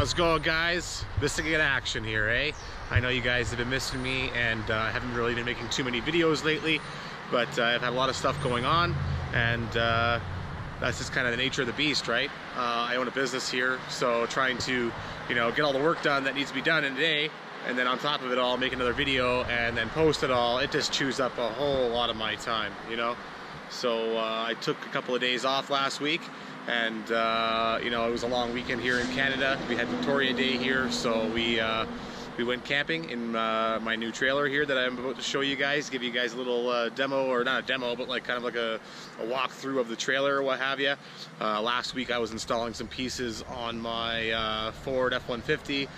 How's it going, guys? Missing in action here, eh? I know you guys have been missing me, and I haven't really been making too many videos lately, but I've had a lot of stuff going on, and that's just kind of the nature of the beast, right? I own a business here, so trying to, you know, get all the work done that needs to be done in a day, and then on top of it all, make another video and then post it all, it just chews up a whole lot of my time, you know? So I took a couple of days off last week, and you know, it was a long weekend here in Canada. We had Victoria Day here, so we went camping in my new trailer here that I'm about to show you guys, give you guys a little demo, or not a demo, but like kind of like a walkthrough of the trailer or what have you. Last week I was installing some pieces on my Ford F-150,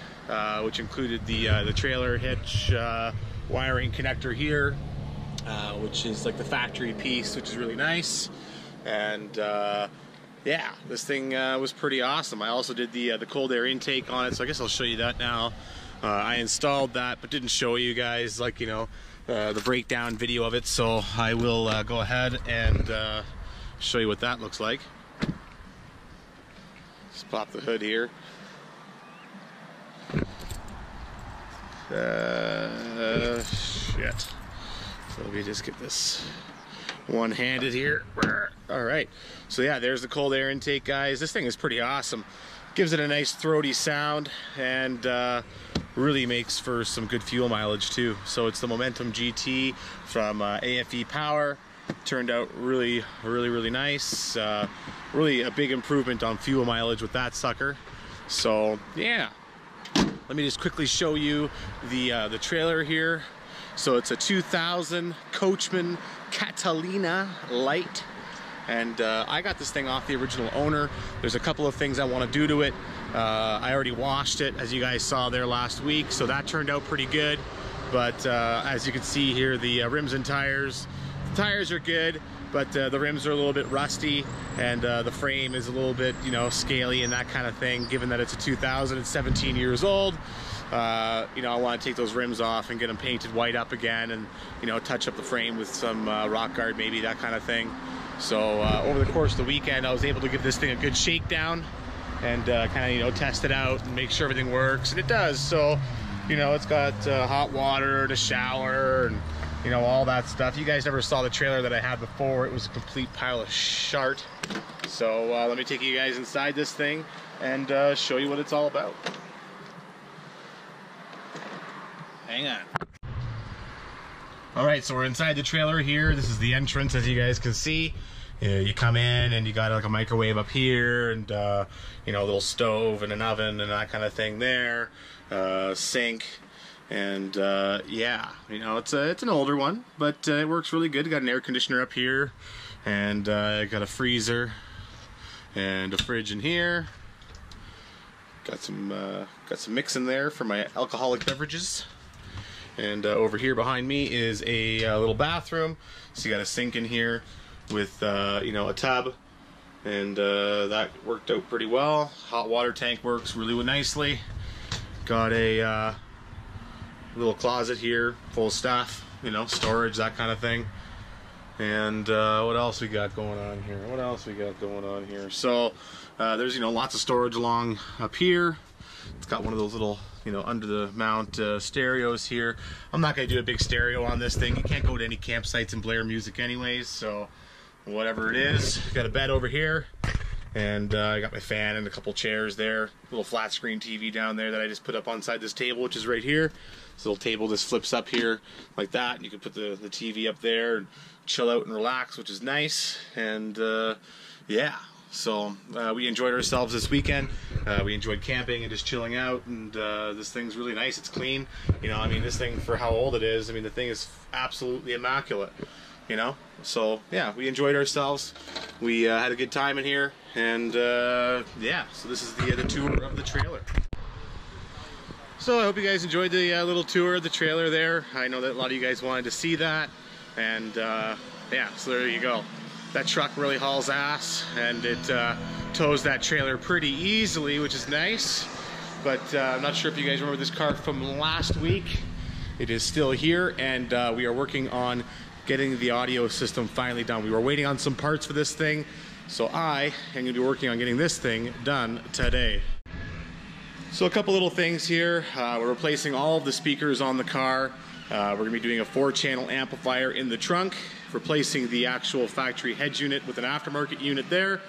which included the trailer hitch wiring connector here, which is like the factory piece, which is really nice. And yeah, this thing was pretty awesome. I also did the cold air intake on it, so I guess I'll show you that now. I installed that, but didn't show you guys, like, you know, the breakdown video of it, so I will go ahead and show you what that looks like. Just pop the hood here. Shit. So let me just get this one-handed here. Alright, so yeah, there's the cold air intake, guys. This thing is pretty awesome. Gives it a nice throaty sound, and really makes for some good fuel mileage too. So it's the Momentum GT from AFE Power. Turned out really nice. Really a big improvement on fuel mileage with that sucker. So yeah, let me just quickly show you the trailer here. So it's a 2000 Coachman Catalina Light, and I got this thing off the original owner. There's a couple of things I want to do to it. I already washed it, as you guys saw there last week, so that turned out pretty good. But as you can see here, the rims and tires, the tires are good, but the rims are a little bit rusty, and the frame is a little bit, you know, scaly and that kind of thing. Given that it's a 2000, it's 17 years old. You know, I want to take those rims off and get them painted white up again, and, you know, touch up the frame with some rock guard, maybe, that kind of thing. So over the course of the weekend, I was able to give this thing a good shakedown and kind of, you know, test it out and make sure everything works, and it does. So, you know, it's got hot water to shower and, you know, all that stuff. You guys never saw the trailer that I had before. It was a complete pile of shart. So let me take you guys inside this thing and show you what it's all about. Hang on. Alright, so we're inside the trailer here. This is the entrance, as you guys can see. You come in and you got like a microwave up here, and you know, a little stove and an oven and that kind of thing there. Sink, and yeah, you know, it's an older one, but it works really good. Got an air conditioner up here, and got a freezer and a fridge in here. Got some mix in there for my alcoholic beverages. And over here behind me is a little bathroom. So you got a sink in here with you know, a tub, and that worked out pretty well. Hot water tank works really nicely. Got a little closet here full of stuff, you know, storage, that kind of thing. And what else we got going on here? What else we got going on here? So there's, you know, lots of storage along up here. It's got one of those little, you know, under the mount stereos here. I'm not going to do a big stereo on this thing. You can't go to any campsites and blare music anyways, so whatever it is. Got a bed over here, and I got my fan and a couple chairs there. Little flat screen TV down there that I just put up on side this table, which is right here. This little table just flips up here like that, and you can put the TV up there and chill out and relax, which is nice. And yeah, so we enjoyed ourselves this weekend. We enjoyed camping and just chilling out, and this thing's really nice. It's clean, you know. I mean, this thing, for how old it is, I mean, the thing is absolutely immaculate, you know. So yeah, we enjoyed ourselves. We had a good time in here, and yeah, so this is the tour of the trailer. So I hope you guys enjoyed the little tour of the trailer there. I know that a lot of you guys wanted to see that, and yeah, so there you go. That truck really hauls ass, and it tows that trailer pretty easily, which is nice. But I'm not sure if you guys remember this car from last week. It is still here, and we are working on getting the audio system finally done. We were waiting on some parts for this thing, so I am going to be working on getting this thing done today. So a couple little things here. We're replacing all of the speakers on the car. We're going to be doing a 4-channel amplifier in the trunk, replacing the actual factory head unit with an aftermarket unit there.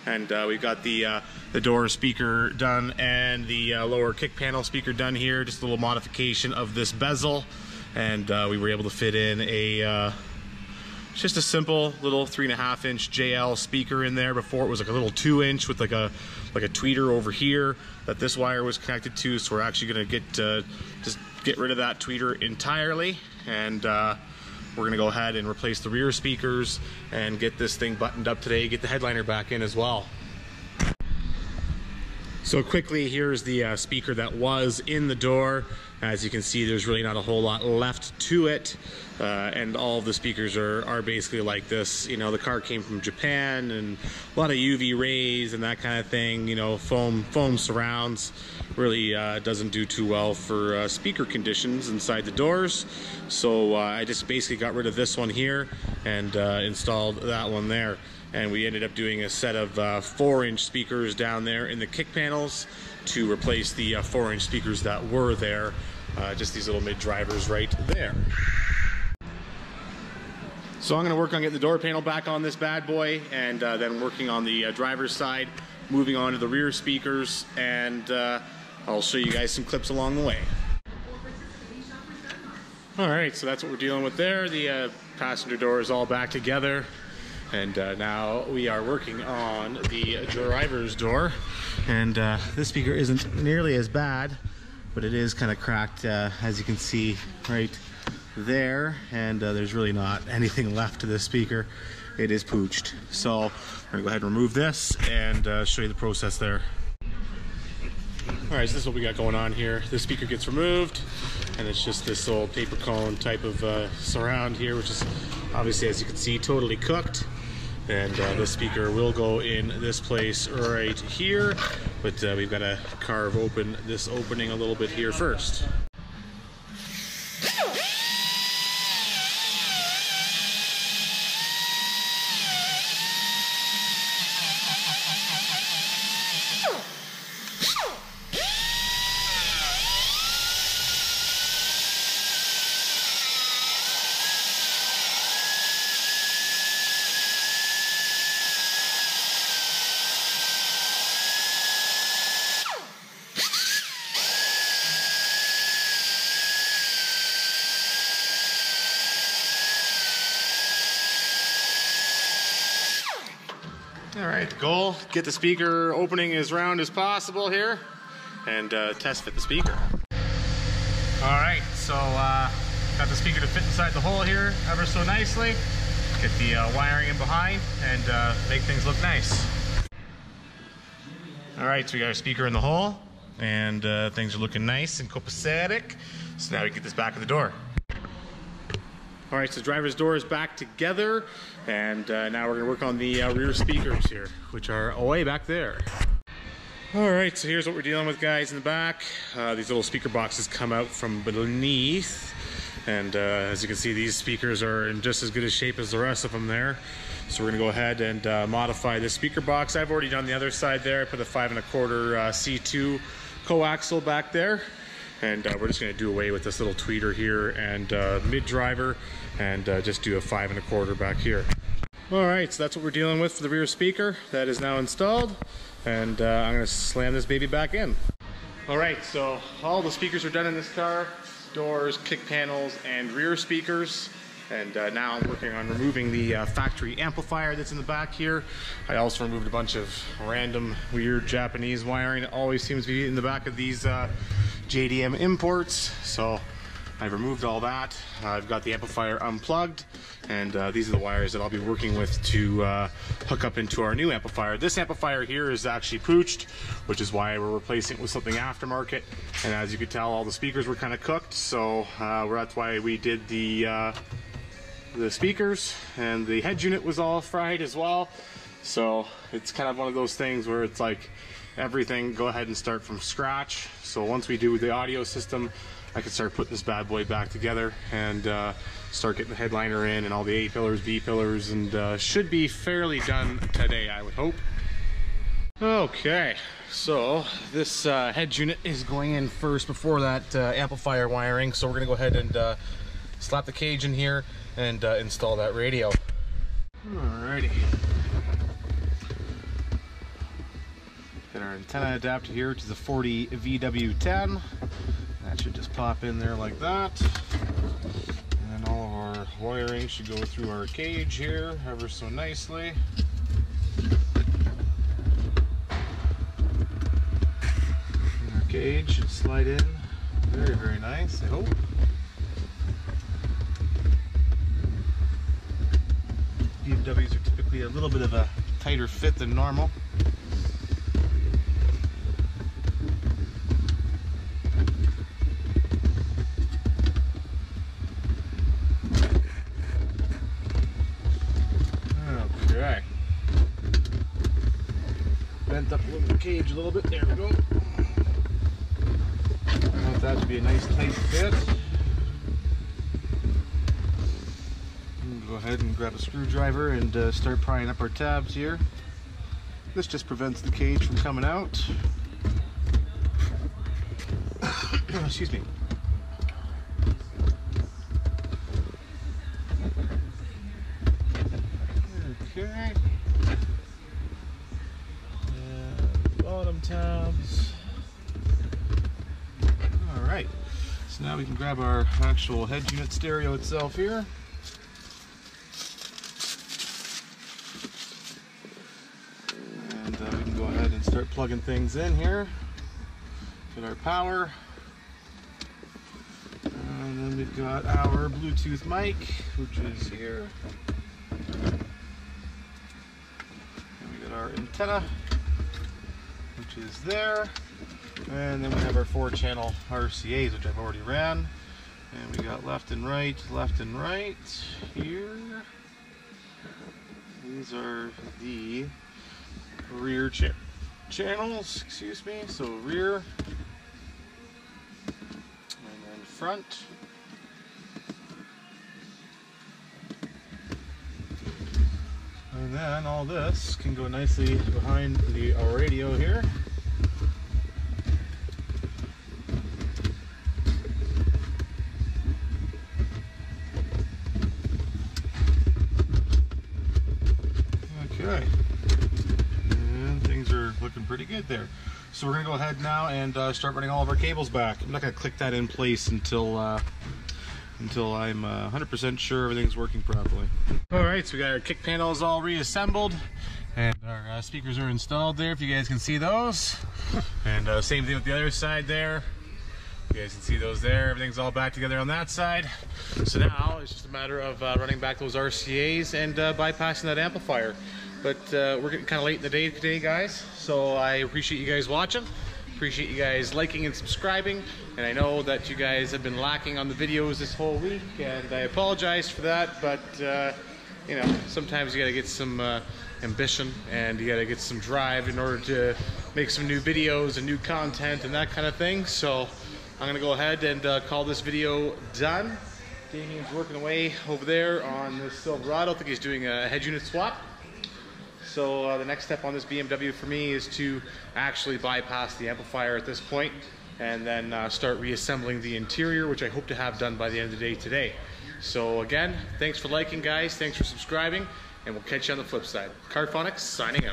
And we've got the door speaker done and the lower kick panel speaker done here. Just a little modification of this bezel. And we were able to fit in a just a simple little 3.5-inch JL speaker in there. Before it was like a little 2-inch with like a tweeter over here that this wire was connected to. So we're actually going to just get rid of that tweeter entirely, and we're going to go ahead and replace the rear speakers and get this thing buttoned up today, get the headliner back in as well. So quickly, here's the speaker that was in the door. As you can see, there's really not a whole lot left to it, and all of the speakers are basically like this. You know, the car came from Japan, and a lot of UV rays and that kind of thing. You know, foam surrounds really doesn't do too well for speaker conditions inside the doors. So I just basically got rid of this one here and installed that one there. And we ended up doing a set of 4-inch speakers down there in the kick panels to replace the 4-inch speakers that were there. Just these little mid drivers right there. So I'm going to work on getting the door panel back on this bad boy, and then working on the driver's side, moving on to the rear speakers, and I'll show you guys some clips along the way. Alright, so that's what we're dealing with there. The passenger door is all back together. And now we are working on the driver's door, and this speaker isn't nearly as bad, but it is kind of cracked, as you can see right there, and there's really not anything left to this speaker. It is pooched. So we're gonna go ahead and remove this and show you the process there. Alright, so this is what we got going on here. This speaker gets removed, and it's just this little paper cone type of surround here, which is obviously, as you can see, totally cooked. And this speaker will go in this place right here, but we've got to carve open this opening a little bit here first. Alright, the goal, get the speaker opening as round as possible here, and test fit the speaker. Alright, so got the speaker to fit inside the hole here ever so nicely. Get the wiring in behind and make things look nice. Alright, so we got our speaker in the hole, and things are looking nice and copacetic. So now we get this back of the door. Alright, so the driver's door is back together, and now we're going to work on the rear speakers here, which are way back there. Alright, so here's what we're dealing with, guys, in the back. These little speaker boxes come out from beneath, and as you can see, these speakers are in just as good a shape as the rest of them there. So we're going to go ahead and modify this speaker box. I've already done the other side there. I put a 5 1/4 C2 coaxial back there. And we're just going to do away with this little tweeter here and mid-driver, and just do a 5 1/4 back here. Alright, so that's what we're dealing with for the rear speaker. That is now installed, and I'm going to slam this baby back in. Alright, so all the speakers are done in this car. Doors, kick panels, and rear speakers. And now I'm working on removing the factory amplifier that's in the back here. I also removed a bunch of random weird Japanese wiring that always seems to be in the back of these JDM imports. So I've removed all that. I've got the amplifier unplugged, and these are the wires that I'll be working with to hook up into our new amplifier. This amplifier here is actually pooched, which is why we're replacing it with something aftermarket. And as you can tell, all the speakers were kind of cooked, so that's why we did the speakers, and the head unit was all fried as well. So it's kind of one of those things where it's like everything, go ahead and start from scratch. So once we do the audio system, I can start putting this bad boy back together and start getting the headliner in and all the A pillars, B pillars, and should be fairly done today, I would hope. Okay, so this head unit is going in first before that amplifier wiring, so we're gonna go ahead and slap the cage in here and install that radio. Alrighty. Got our antenna adapter here, which is a 40 VW10. That should just pop in there like that. And then all of our wiring should go through our cage here ever so nicely. And our cage should slide in very, very nice, I hope. BMWs are typically a little bit of a tighter fit than normal. Okay. Bent up the cage a little bit. There we go. I want that to be a nice tight fit. Go ahead and grab a screwdriver and start prying up our tabs here. This just prevents the cage from coming out. Excuse me. Okay. And bottom tabs. Alright. So now we can grab our actual head unit stereo itself here. We can go ahead and start plugging things in here. Get our power. And then we've got our Bluetooth mic, which is here. And we got our antenna, which is there. And then we have our 4-channel RCAs, which I've already ran. And we got left and right here. These are the rear channels, excuse me, so rear and then front. And then all this can go nicely behind our radio here. Okay. Looking pretty good there. So we're gonna go ahead now and start running all of our cables back. I'm not gonna click that in place until I'm 100% sure everything's working properly. All right, so we got our kick panels all reassembled and our speakers are installed there, if you guys can see those. And same thing with the other side there. You guys can see those there. Everything's all back together on that side. So now it's just a matter of running back those RCAs and bypassing that amplifier. But we're getting kind of late in the day today, guys. So I appreciate you guys watching. Appreciate you guys liking and subscribing. And I know that you guys have been lacking on the videos this whole week, and I apologize for that. But you know, sometimes you gotta get some ambition and you gotta get some drive in order to make some new videos and new content and that kind of thing. So I'm gonna go ahead and call this video done. Damien's working away over there on this Silverado. I think he's doing a head unit swap. So the next step on this BMW for me is to actually bypass the amplifier at this point and then start reassembling the interior, which I hope to have done by the end of the day today. So again, thanks for liking, guys. Thanks for subscribing, and we'll catch you on the flip side. Cardphonics signing out.